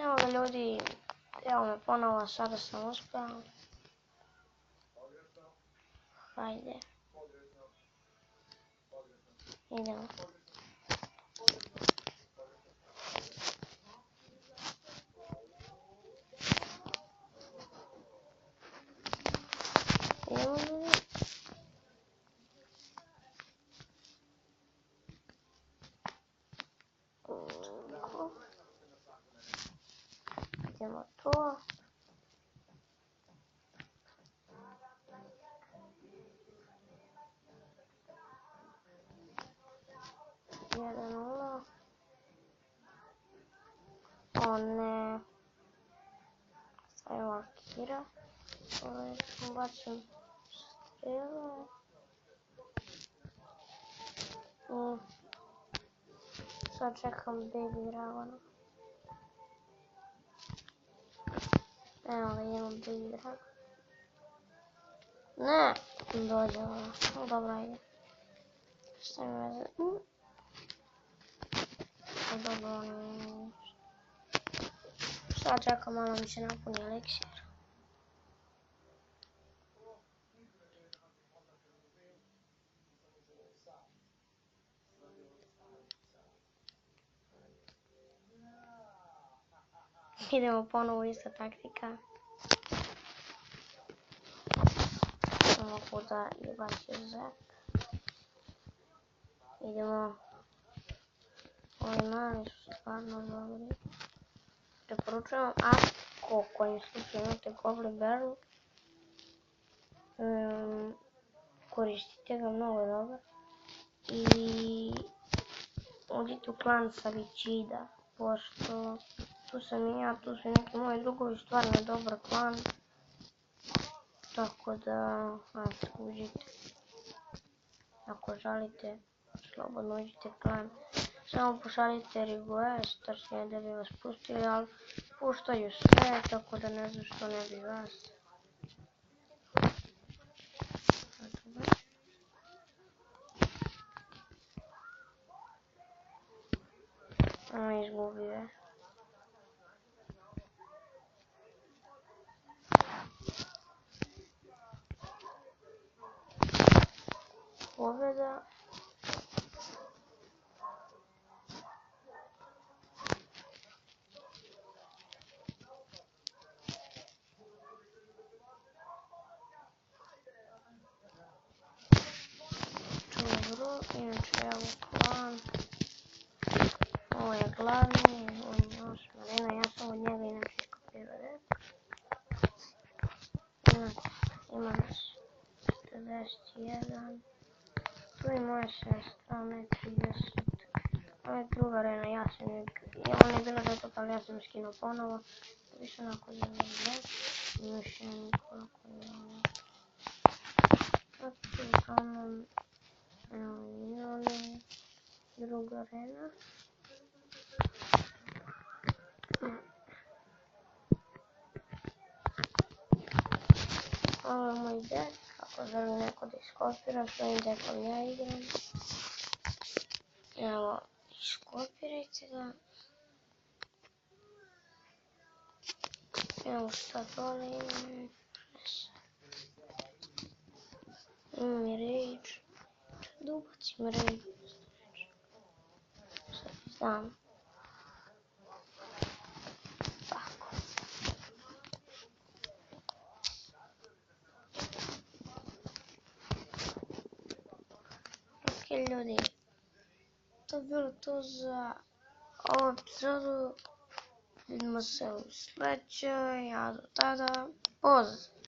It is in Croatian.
Evo ga ljudi, evo me ponovo, sada sam uspio. Hajde. Idemo. Idemo ljudi. Idemo to. Jedan nula. O ne. Stavim markira. Bacim strele. I sad čekam Baby Dragona. Evo ga, imam Baby Dragon. Ne! Dođe ovo. Dobro, ajde. Šta mi veze? Dobro, ono... Sad čekam, malo mi se napuni eliksir. Idemo ponovo ista taktika. Mogu da jebaći zek. Idemo. Ovi mali su stvarno dobri. Preporučujem vam ako kojim slučaju imate Goblin Barrel. Koristite ga, mnogo je dobar. I uđite u klan Savičida, pošto tu sam i ja, tu su i neki moji drugovi, stvarno je dobar klan. Tako da, uđite. Ako želite, slobodno uđite u klan. Samo pošaljite request, tačnije da bi vas pustili, ali puštaju sve, tako da ne znam što ne bi vas. Izgubio je. Pobjeda. Dobro, inače evo klan. Ovo je glavni, on je Marina, ja sam od njega inače iskopirao dek. Ima nas 41. Tu je moja sestra, ona je 30. Ovo je druga arena, ja sam je... Ona je bila zato, ali ja sam je skinuo ponovo. Više onako za dek. I još je nekoliko je ovo. Sad tu uglavnom... Evo je ovdje druga arena. Ovo je moj dek, ako želi neko da iskopira, s ovim dekom ja igram. Evo, iskopirajte ga. Evo šta dole imam. Imam i rage. Da ubacim rage. Sad znam. Tako. Ok ljudi. To je bilo to za ovu epizodu. Vidimo se u sljedećoj, a do tada, pozdrav!